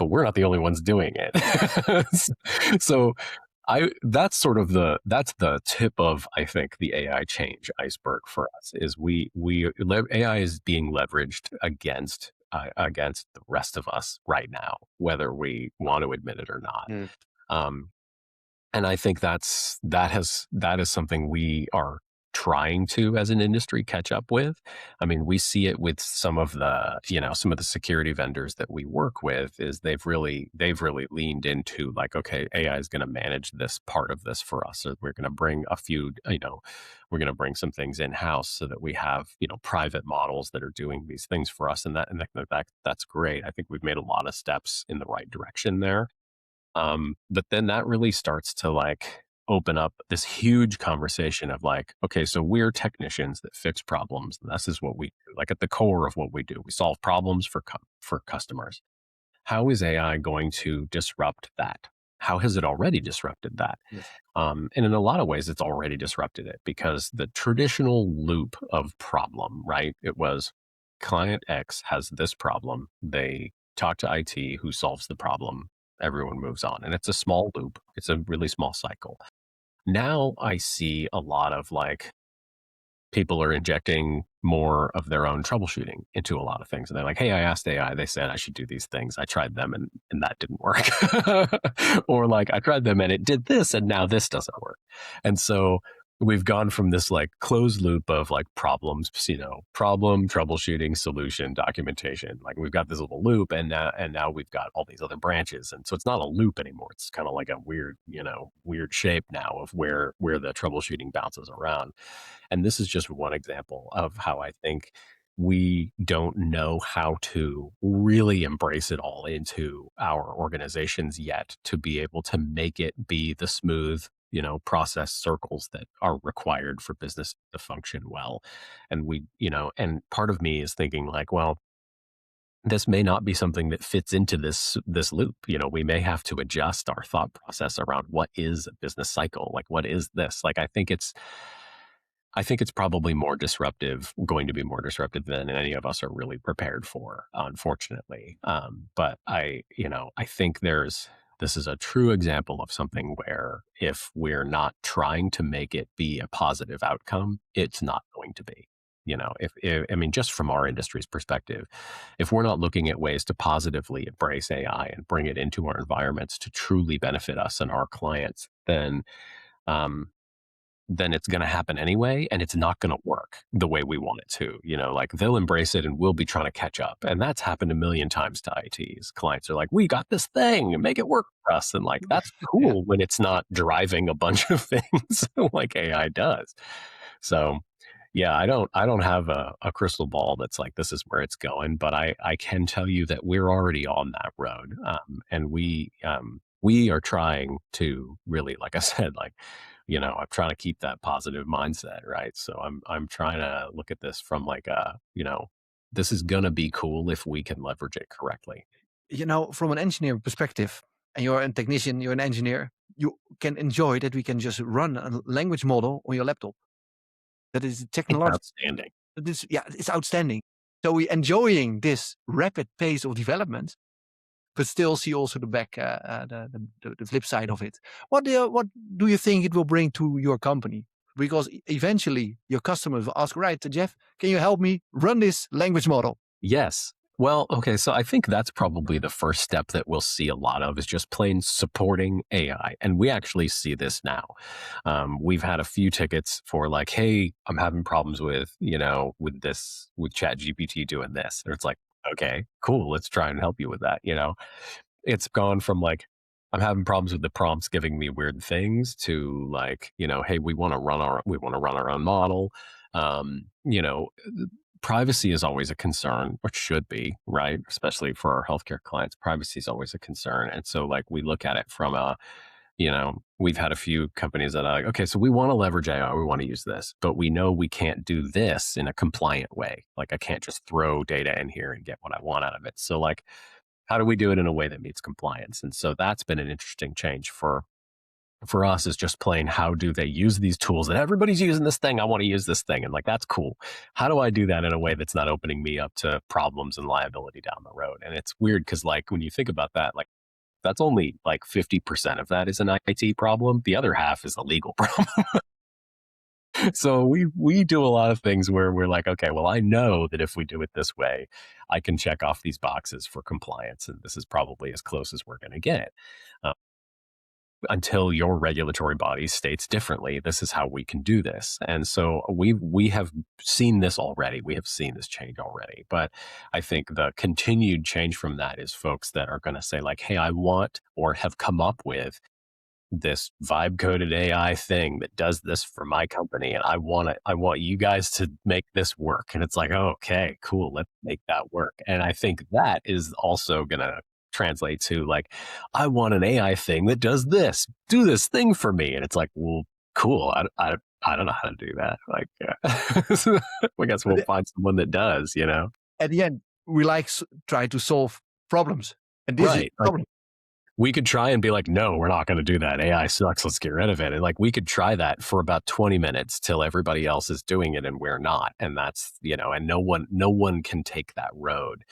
[SPEAKER 2] we're not the only ones doing it. So that's the tip of, I think, the AI change iceberg for us is AI is being leveraged against the rest of us right now, whether we want to admit it or not.
[SPEAKER 1] Mm.
[SPEAKER 2] Um, and I think that is something we are trying to, as an industry, catch up with. I mean, we see it with some of the security vendors that we work with, is they've really leaned into like, okay, AI is going to manage this part of this for us. So we're going to bring we're going to bring some things in house so that we have, private models that are doing these things for us. And that's great. I think we've made a lot of steps in the right direction there. But then that really starts to like open up this huge conversation of like, okay, so we're technicians that fix problems. This is what we do. Like at the core of what we do, we solve problems for customers. How is AI going to disrupt that? How has it already disrupted that?
[SPEAKER 1] Yes.
[SPEAKER 2] And in a lot of ways, it's already disrupted it, because the traditional loop of problem, right? It was client X has this problem. They talk to IT, who solves the problem. Everyone moves on. And it's a small loop, it's a really small cycle. Now I see a lot of like people are injecting more of their own troubleshooting into a lot of things. And they're like, hey, I asked AI, they said I should do these things. I tried them and that didn't work. Or like, I tried them and it did this and now this doesn't work. And so we've gone from this like closed loop of like problems, problem, troubleshooting, solution, documentation. Like we've got this little loop, and now we've got all these other branches. And so it's not a loop anymore. It's kind of like a weird shape now of where the troubleshooting bounces around. And this is just one example of how I think we don't know how to really embrace it all into our organizations yet, to be able to make it be the smooth, process circles that are required for business to function well. And part of me is thinking like, well, this may not be something that fits into this loop. We may have to adjust our thought process around what is a business cycle. Like, what is this? Like, I think it's probably going to be more disruptive than any of us are really prepared for, unfortunately. But I think this is a true example of something where if we're not trying to make it be a positive outcome, it's not going to be. If I mean, just from our industry's perspective, if we're not looking at ways to positively embrace AI and bring it into our environments to truly benefit us and our clients, um, then it's going to happen anyway, and it's not going to work the way we want it to. Like they'll embrace it and we'll be trying to catch up. And that's happened a million times to ITs. Clients are like, we got this thing, make it work for us. And like, that's
[SPEAKER 1] Yeah.
[SPEAKER 2] cool when it's not driving a bunch of things like AI does. So yeah, I don't have a crystal ball that's like this is where it's going, but I can tell you that we're already on that road, and we are trying to really, like I said, like I'm trying to keep that positive mindset, right? So I'm trying to look at this from like this is gonna be cool if we can leverage it correctly.
[SPEAKER 1] From an engineer perspective, and you're a technician, you're an engineer, you can enjoy that we can just run a language model on your laptop. That is
[SPEAKER 2] It's
[SPEAKER 1] technological.
[SPEAKER 2] outstanding.
[SPEAKER 1] Yeah, it's outstanding. So we're enjoying this rapid pace of development, but still see also the back, the flip side of it. What do you think it will bring to your company? Because eventually your customers will ask, right, Jeff, can you help me run this language model?
[SPEAKER 2] Yes. Well, okay, so I think that's probably the first step that we'll see a lot of is just plain supporting AI. And we actually see this now. We've had a few tickets for like, hey, I'm having problems with this, with Chat GPT doing this. And it's like, okay, cool, let's try and help you with that. It's gone from like, I'm having problems with the prompts giving me weird things to like, hey, we want to run our own model. Um, you know, privacy is always a concern, which should be, right? Especially for our healthcare clients, privacy is always a concern. And so like we look at it from we've had a few companies that are like, okay, so we want to leverage AI, we want to use this, but we know we can't do this in a compliant way. Like I can't just throw data in here and get what I want out of it. So like, how do we do it in a way that meets compliance? And so that's been an interesting change for us is just plain how do they use these tools that everybody's using this thing, I want to use this thing, and like that's cool. How do I do that in a way that's not opening me up to problems and liability down the road? And it's weird because like when you think about that, like that's only like 50% of that is an IT problem, the other half is a legal problem. So we do a lot of things where we're like, okay, well, I know that if we do it this way, I can check off these boxes for compliance, and this is probably as close as we're going to get. Uh, until your regulatory body states differently, this is how we can do this. And so we have seen this already. We have seen this change already. But I think the continued change from that is folks that are going to say like, hey, I want or have come up with this vibe coded AI thing that does this for my company, and I want you guys to make this work. And it's like, oh, okay, cool, let's make that work. And I think that is also gonna translate to like, I want an AI thing that does this, do this thing for me. And it's like, well, cool. I don't know how to do that. Like, I guess we'll
[SPEAKER 1] But
[SPEAKER 2] find someone that does,
[SPEAKER 1] at the end, we try to solve problems, and this is
[SPEAKER 2] right.
[SPEAKER 1] a
[SPEAKER 2] Like,
[SPEAKER 1] problem.
[SPEAKER 2] we could try and be like, no, we're not going to do that. AI sucks. Let's get rid of it. And like, we could try that for about 20 minutes till everybody else is doing it and we're not. And that's, and no one can take that road.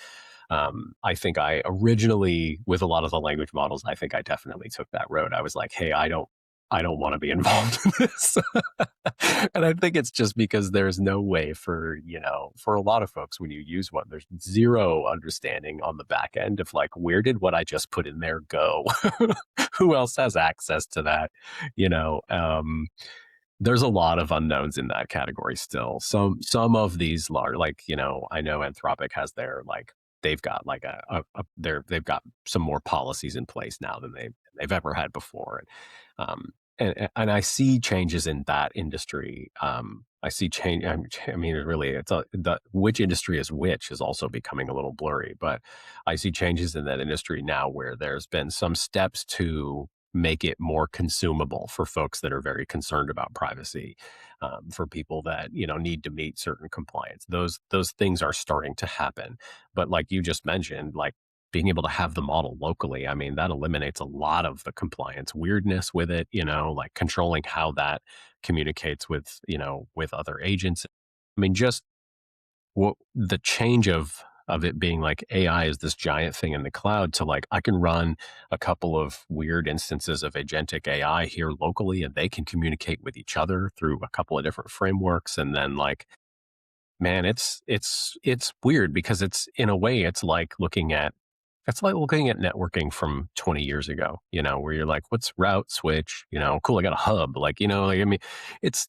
[SPEAKER 2] I think I originally, with a lot of the language models, I think I definitely took that road. I was like, hey, I don't want to be involved in this. And I think it's just because there's no way for a lot of folks, when you use one, there's zero understanding on the back end of like, where did what I just put in there go? Who else has access to that? You know, there's a lot of unknowns in that category still. Some of these large, like, I know Anthropic has their like, they've got like they've got some more policies in place now than they've ever had before. And I see changes in that industry. I see change. I mean, really, which industry is which is also becoming a little blurry. But I see changes in that industry now where there's been some steps to make it more consumable for folks that are very concerned about privacy, for people that need to meet certain compliance. Those things are starting to happen. But like you just mentioned, like being able to have the model locally, I mean, that eliminates a lot of the compliance weirdness with it, like controlling how that communicates with other agents. I mean, just what the change of it being like AI is this giant thing in the cloud to like, I can run a couple of weird instances of agentic AI here locally and they can communicate with each other through a couple of different frameworks. And then like, man, it's weird because it's in a way, it's like looking at networking from 20 years ago, where you're like, what's route switch? Cool, I got a hub. Like, I mean, it's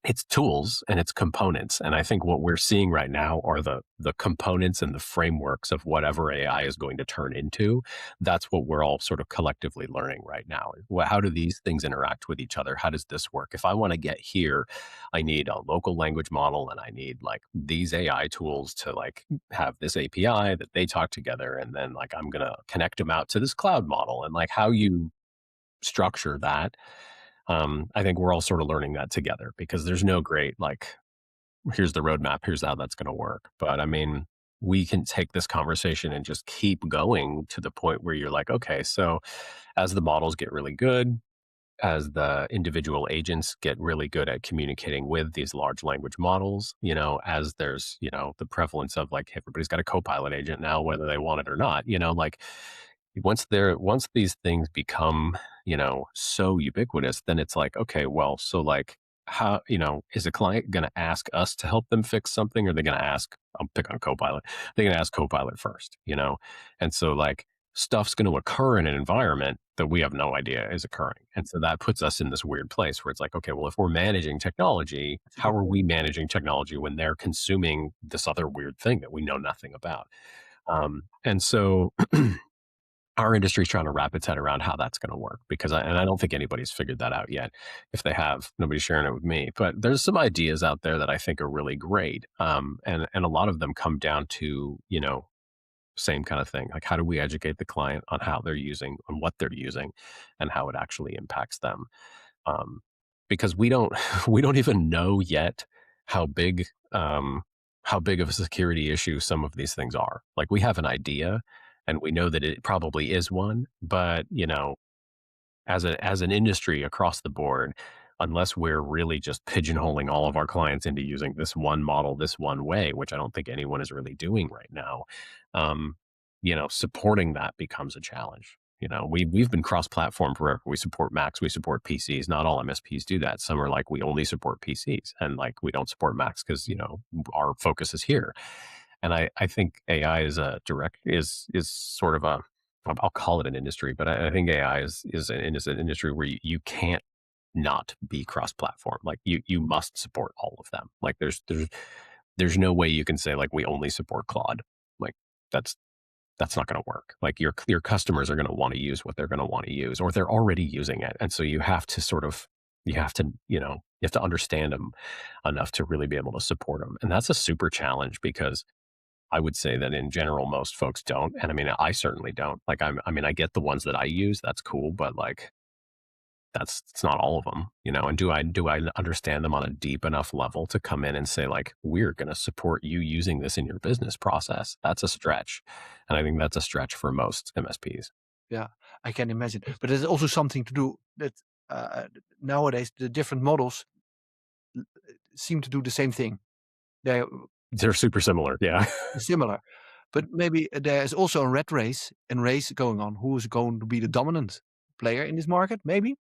[SPEAKER 2] it's tools and it's components. And I think what we're seeing right now are the components and the frameworks of whatever AI is going to turn into. That's what we're all sort of collectively learning right now. How do these things interact with each other? How does this work? If I want to get here, I need a local language model and I need like these AI tools to like have this API that they talk together. And then like I'm gonna connect them out to this cloud model and like how you structure that. I think we're all sort of learning that together because there's no great like, here's the roadmap, here's how that's going to work. But I mean, we can take this conversation and just keep going to the point where you're like, okay, so as the models get really good, as the individual agents get really good at communicating with these large language models, as there's, the prevalence of like everybody's got a co-pilot agent now, whether they want it or not, like once these things become, so ubiquitous, then it's like, okay, well, so like how, is a client going to ask us to help them fix something? Or are they going to ask, I'll pick on Copilot, they're going to ask Copilot first, And so like stuff's going to occur in an environment that we have no idea is occurring. And so that puts us in this weird place where it's like, okay, well, if we're managing technology,
[SPEAKER 1] That's a
[SPEAKER 2] how
[SPEAKER 1] good
[SPEAKER 2] are
[SPEAKER 1] point.
[SPEAKER 2] we managing technology when they're consuming this other weird thing that we know nothing about? And so our industry's trying to wrap its head around how that's going to work because I don't think anybody's figured that out yet. If they have, nobody's sharing it with me. But there's some ideas out there that I think are really great, and a lot of them come down to same kind of thing. Like how do we educate the client on how they're using, on what they're using, and how it actually impacts them? Um, because we don't we don't even know yet how big how big of a security issue some of these things are. Like we have an idea and we know that it probably is one, but as an industry across the board, unless we're really just pigeonholing all of our clients into using this one model this one way, which I don't think anyone is really doing right now, um, supporting that becomes a challenge. We've been cross-platform forever. We support Macs, we support PCs. Not all MSPs do that. Some are like, we only support PCs, and like we don't support Macs because our focus is here. And I think AI is sort of a, I'll call it an industry, but I think AI is an industry where you can't not be cross-platform. Like you must support all of them. Like there's no way you can say like we only support Claude. Like that's that's not going to work. Like your customers are going to want to use what they're going to want to use, or they're already using it, and so you have to sort of you have to understand them enough to really be able to support them, and that's a super challenge because I would say that in general, most folks don't. And I mean, I certainly don't. Like, I mean, I get the ones that I use. That's cool. But like, it's not all of them, and do I understand them on a deep enough level to come in and say like, we're going to support you using this in your business process? That's a stretch. And I think that's a stretch for most MSPs.
[SPEAKER 1] Yeah, I can imagine. But there's also something to do that nowadays the different models seem to do the same thing. They're
[SPEAKER 2] They're super similar. Yeah.
[SPEAKER 1] similar. But maybe there is also a rat race and race going on. Who is going to be the dominant player in this market? Maybe,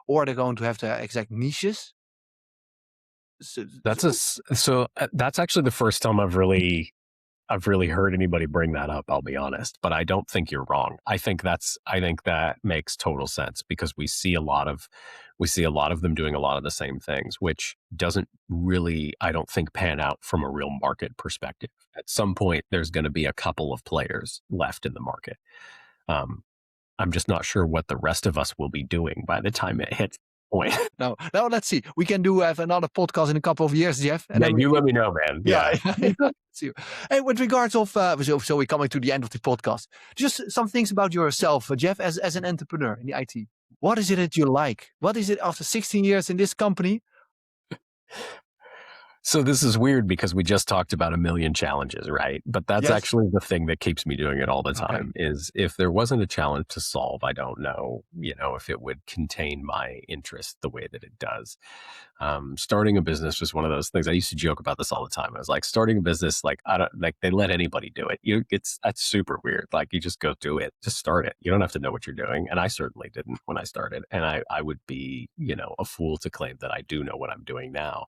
[SPEAKER 1] or they're going to have the exact niches. So,
[SPEAKER 2] That's actually the first time I've really heard anybody bring that up, I'll be honest, but I don't think you're wrong. I think that makes total sense because we see a lot of them doing a lot of the same things, which doesn't really, I don't think, pan out from a real market perspective. At some point, there's going to be a couple of players left in the market. Um, I'm just not sure what the rest of us will be doing by the time it hits the point.
[SPEAKER 1] now let's see. We can have another podcast in a couple of years, Jeff. And
[SPEAKER 2] Yeah,
[SPEAKER 1] then
[SPEAKER 2] you let me know, man.
[SPEAKER 1] yeah.
[SPEAKER 2] Yeah.
[SPEAKER 1] See. Hey, with regards of so we're coming to the end of the podcast. Just some things about yourself, Jeff, as an entrepreneur in the IT. What is it that you like? What is it after 16 years in this company?
[SPEAKER 2] So this is weird because we just talked about a million challenges, right? But that's
[SPEAKER 1] Yes.
[SPEAKER 2] actually the thing that keeps me doing it all the
[SPEAKER 1] Okay.
[SPEAKER 2] time is if there wasn't a challenge to solve, I don't know, if it would contain my interest the way that it does. Starting a business was one of those things. I used to joke about this all the time. I was like, starting a business, like I don't like they let anybody do it. That's super weird. Like you just go do it, just start it. You don't have to know what you're doing. And I certainly didn't when I started. And I would be, a fool to claim that I do know what I'm doing now.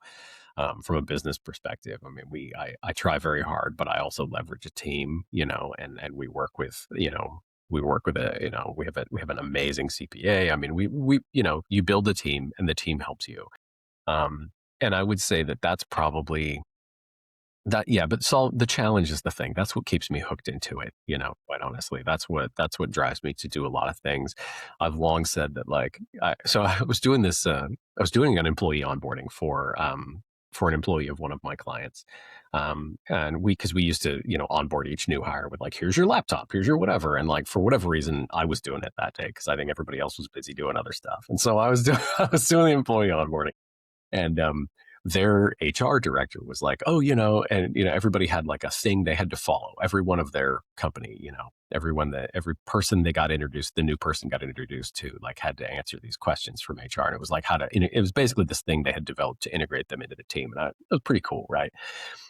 [SPEAKER 2] From a business perspective, I mean, I try very hard, but I also leverage a team, and we work with, we work with we have an amazing CPA. I mean, we you build a team and the team helps you. Um, I would say that that's probably that, yeah, but the challenge is the thing. That's what keeps me hooked into it, quite honestly. That's what drives me to do a lot of things. I've long said that, like, so I was doing this, I was doing an employee onboarding for an employee of one of my clients. And because we used to, onboard each new hire with, like, here's your laptop, here's your whatever. And, like, for whatever reason, I was doing it that day because I think everybody else was busy doing other stuff. And so I was doing, I was doing the employee onboarding. And their HR director was like, oh, and everybody had like a thing they had to follow. Every one of their company, every person they got introduced, the new person got introduced to, like, had to answer these questions from HR. And it was like it was basically this thing they had developed to integrate them into the team. And it was pretty cool, right?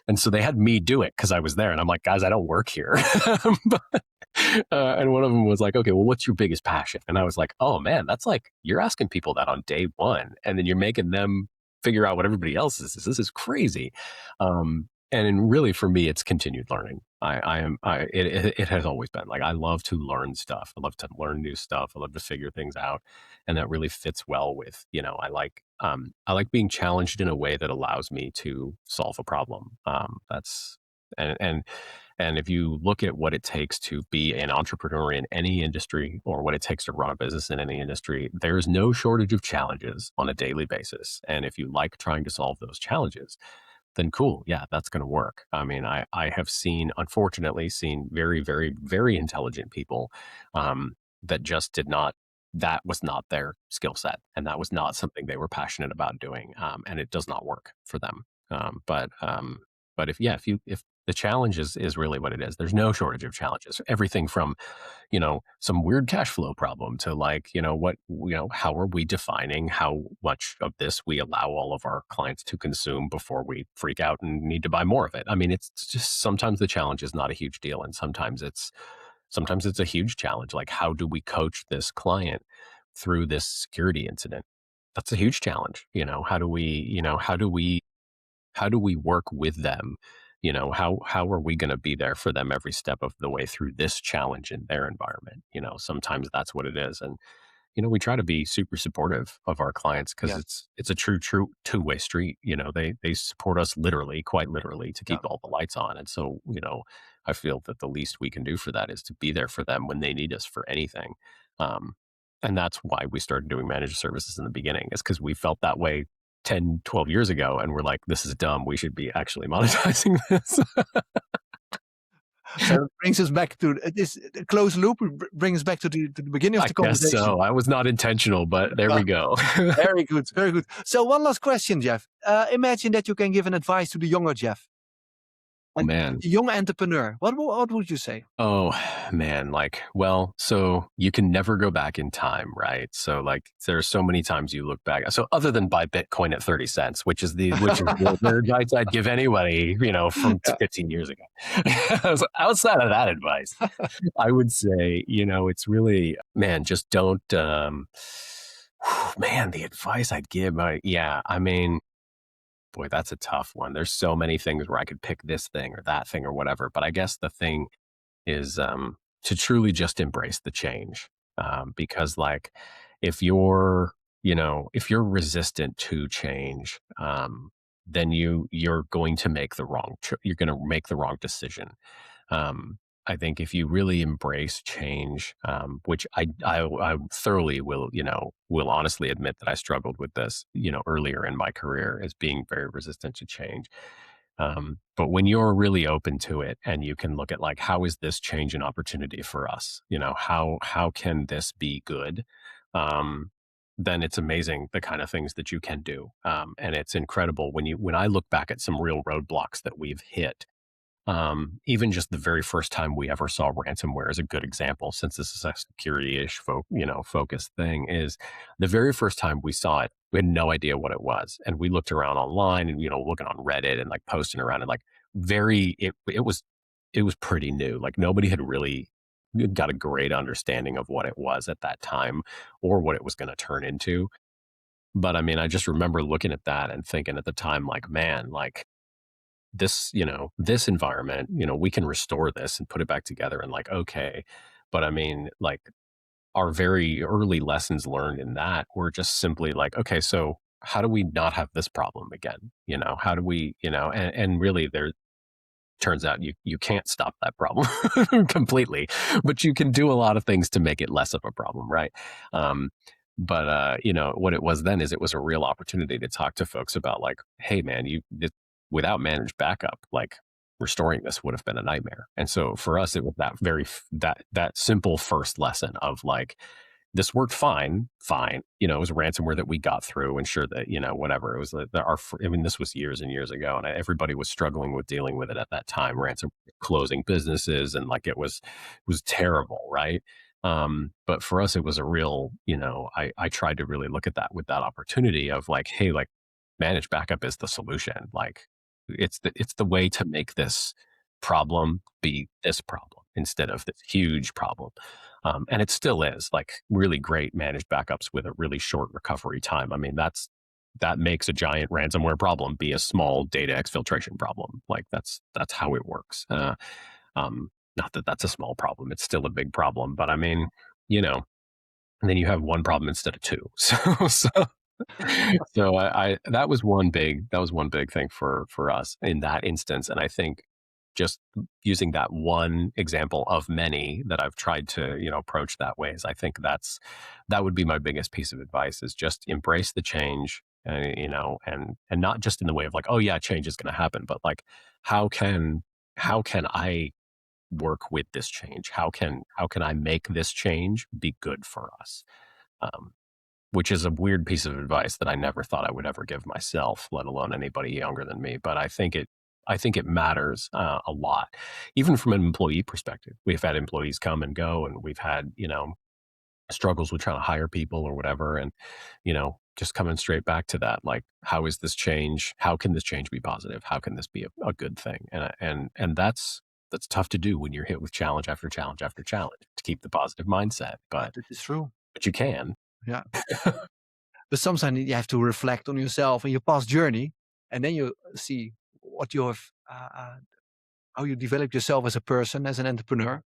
[SPEAKER 2] And so they had me do it because I was there. And I'm like, guys, I don't work here. But, and one of them was like, okay, well, what's your biggest passion? And I was like, oh man, that's like, you're asking people that on day one, and then you're making them figure out what everybody else is. This is crazy. And really, for me, it's continued learning. It has always been like, I love to learn stuff. I love to learn new stuff. I love to figure things out. And that really fits well with, I like being challenged in a way that allows me to solve a problem. That's, and if you look at what it takes to be an entrepreneur in any industry, or what it takes to run a business in any industry, there's no shortage of challenges on a daily basis. And if you like trying to solve those challenges, then cool. Yeah, that's going to work. I mean, I have unfortunately seen very, very, very intelligent people that just that was not their skill set. And that was not something they were passionate about doing. And it does not work for them. But if the challenge is really what it is. There's no shortage of challenges. Everything from, some weird cash flow problem to, like, how are we defining how much of this we allow all of our clients to consume before we freak out and need to buy more of it. I mean, it's just, sometimes the challenge is not a huge deal, and sometimes it's a huge challenge. Like, how do we coach this client through this security incident? That's a huge challenge. How do we work with them? How are we going to be there for them every step of the way through this challenge in their environment? Sometimes that's what it is. And, we try to be super supportive of our clients because
[SPEAKER 1] Yeah.
[SPEAKER 2] it's a true two-way street. They support us literally, quite literally, to keep
[SPEAKER 1] Yeah.
[SPEAKER 2] all the lights on. And so, I feel that the least we can do for that is to be there for them when they need us for anything. Um, and that's why we started doing managed services in the beginning, is because we felt that way 10, 12 years ago. And we're like, this is dumb. We should be actually monetizing this.
[SPEAKER 1] So it brings us back to this close loop. Brings us back to the beginning of
[SPEAKER 2] I
[SPEAKER 1] the
[SPEAKER 2] guess
[SPEAKER 1] conversation.
[SPEAKER 2] so. I was not intentional, but there we go.
[SPEAKER 1] Very good, very good. So one last question, Jeff. Imagine that you can give an advice to the younger Jeff,
[SPEAKER 2] Oh, man.
[SPEAKER 1] the young entrepreneur. What would you say?
[SPEAKER 2] Oh, man. Like, well, so you can never go back in time, right? So, like, there are so many times you look back. So other than buy Bitcoin at 30 cents, which is the advice I'd give anybody, from 15 years ago. So outside of that advice, I would say, it's really, man, just don't, man, the advice I'd give, I mean, boy, that's a tough one. There's so many things where I could pick this thing or that thing or whatever. But I guess the thing is, to truly just embrace the change. Because, like, if you're, if you're resistant to change, then you're going to make you're going to make the wrong decision. I think if you really embrace change, which I thoroughly will honestly admit that I struggled with this, earlier in my career, as being very resistant to change. But when you're really open to it, and you can look at, like, how is this change an opportunity for us? How can this be good? Then it's amazing the kind of things that you can do. And it's incredible when I look back at some real roadblocks that we've hit. Even just the very first time we ever saw ransomware is a good example, since this is a security-ish focused thing. Is the very first time we saw it, we had no idea what it was. And we looked around online and, looking on Reddit and, like, posting around, and, like, it was pretty new. Like, nobody had really got a great understanding of what it was at that time, or what it was going to turn into. But I mean, I just remember looking at that and thinking at the time, like, man, like, this environment, we can restore this and put it back together, and, like, okay. But I mean, like, our very early lessons learned in that were just simply like, okay, so how do we not have this problem again? How do we, and really there turns out you can't stop that problem completely, but you can do a lot of things to make it less of a problem, right? Um, but what it was then is it was a real opportunity to talk to folks about like, hey man, without managed backup, like restoring this would have been a nightmare. And so for us, it was that that simple first lesson of like, this worked fine. It was a ransomware that we got through, and sure that, whatever. It was I mean, this was years and years ago, and everybody was struggling with dealing with it at that time. Ransom closing businesses, and like it was terrible, right? But for us, it was a real, I tried to really look at that with that opportunity of like, hey, like managed backup is the solution. Like it's the way to make this problem be this problem instead of this huge problem. And it still is like really great managed backups with a really short recovery time. I mean, that makes a giant ransomware problem be a small data exfiltration problem. Like that's how it works. Not that that's a small problem; it's still a big problem. But I mean, you know, and then you have one problem instead of two. So I that was one big thing for us in that instance, and I think just using that one example of many that I've tried to approach that way is I think that would be my biggest piece of advice is just embrace the change, and not just in the way of like, oh yeah, change is going to happen, but like how can I work with this change? How can I make this change be good for us? Um, which is a weird piece of advice that I never thought I would ever give myself, let alone anybody younger than me. But I think it matters a lot, even from an employee perspective. We've had employees come and go, and we've had struggles with trying to hire people or whatever, and just coming straight back to that, like, how is this change? How can this change be positive? How can this be a good thing? And that's tough to do when you're hit with challenge after challenge after challenge to keep the positive mindset, but
[SPEAKER 1] That is true.
[SPEAKER 2] you can.
[SPEAKER 1] Yeah. But sometimes you have to reflect on yourself and your past journey, and then you see what you have, how you develop yourself as a person, as an entrepreneur.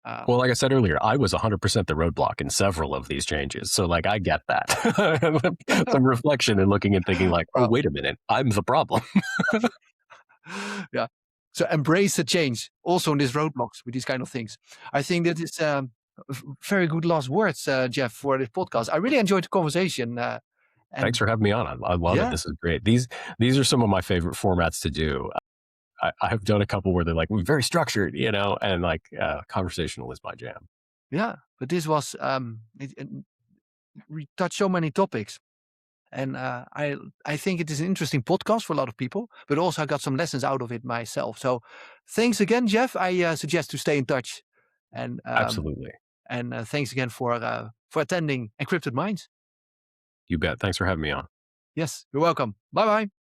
[SPEAKER 1] Uh,
[SPEAKER 2] Well, like I said earlier, I was 100% the roadblock in several of these changes. So, like, I get that. Some reflection and looking and thinking, like, oh,
[SPEAKER 1] well,
[SPEAKER 2] wait a minute, I'm the problem.
[SPEAKER 1] yeah. So embrace the change also in these roadblocks with these kind of things. I think that is very good last words, Jeff, for this podcast. I really enjoyed the conversation.
[SPEAKER 2] Thanks
[SPEAKER 1] And
[SPEAKER 2] for having me on. I love it.
[SPEAKER 1] yeah,
[SPEAKER 2] This is great. These are some of my favorite formats to do. I've done a couple where they're like very structured, and like conversational is my jam.
[SPEAKER 1] yeah. But this was, we touched so many topics. And I think it is an interesting podcast for a lot of people, but also I got some lessons out of it myself. So thanks again, Jeff. I suggest to stay in touch, and
[SPEAKER 2] Absolutely.
[SPEAKER 1] thanks again for attending Encrypted Minds.
[SPEAKER 2] You bet. Thanks for having me on.
[SPEAKER 1] Yes, you're welcome. Bye bye.